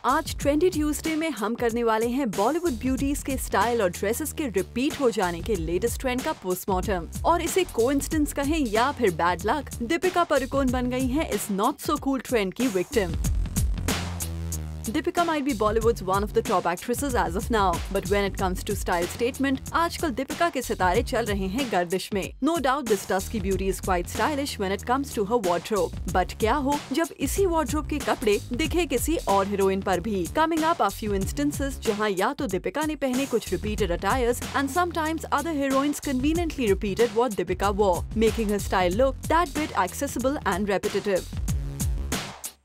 आज trendy Tuesday में हम करने वाले हैं बॉलीवुड ब्यूटीज के स्टाइल और ड्रेसेस के रिपीट हो जाने के लेटेस्ट ट्रेंड का पोस्टमार्टम। और इसे कोइंसिडेंस कहें या फिर बैड लक, दीपिका पादुकोण बन गई हैं इस नॉट सो कूल ट्रेंड की victim. Deepika might be Bollywood's one of the top actresses as of now, but when it comes to style statement, आजकल दीपिका के सितारे चल रहे हैं गर्दिश में। No doubt this dusky beauty is quite stylish when it comes to her wardrobe. But क्या हो जब इसी wardrobe के कपड़े दिखे किसी और हीरोइन पर भी? Coming up are few instances जहाँ या तो दीपिका ने पहने कुछ repeated attires and sometimes other heroines conveniently repeated what Deepika wore, making her style look that bit accessible and repetitive.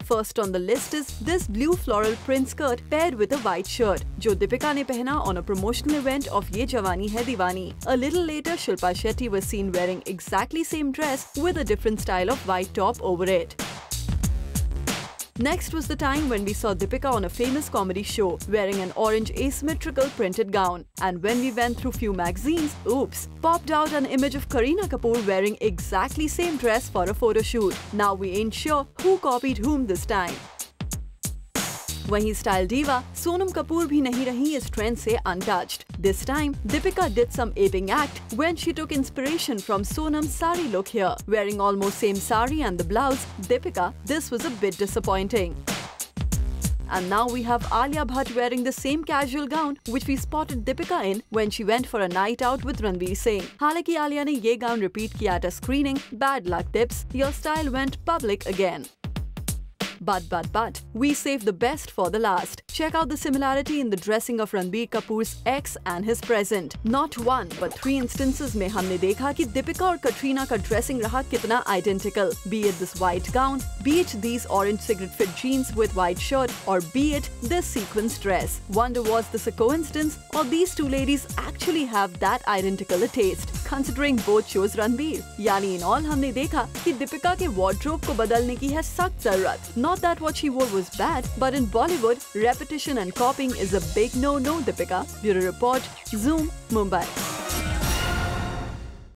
First on the list is this blue floral print skirt paired with a white shirt, जो दीपिका ने पहना on a promotional event of Ye Jawani Hai Diwani. A little later, Shilpa Shetty was seen wearing exactly same dress with a different style of white top over it. Next was the time when we saw Deepika on a famous comedy show wearing an orange asymmetrical printed gown. And when we went through few magazines, oops, popped out an image of Kareena Kapoor wearing exactly same dress for a photo shoot. Now we ain't sure who copied whom this time. वहीं style diva Sonam Kapoor भी नहीं रही इस trend से untouched. This time, Deepika did some aping act when she took inspiration from Sonam's sari look here. Wearing almost same sari and the blouse, Deepika, this was a bit disappointing. And now we have Alia Bhatt wearing the same casual gown which we spotted Deepika in when she went for a night out with Ranveer Singh. हालांकि आलिया ने ये gown repeat किया at a screening. Bad luck tips, your style went public again. But, we saved the best for the last. Check out the similarity in the dressing of Ranbir Kapoor's ex and his present. Not one, but 3 instances में हमने देखा कि दीपिका और कटरीना का dressing रहा कितना identical. Be it this white gown, be it these orange cigarette fit jeans with white shirt, or be it this sequins dress. Wonder was this a coincidence, or these two ladies actually have that identical a taste, considering both chose Ranbir. यानी in all हमने देखा कि दीपिका के wardrobe को बदलने की है सख्त जरूरत. Not that what she wore was bad, but in Bollywood, repetition and copying is a big no-no, Deepika. Bureau Report, Zoom, Mumbai.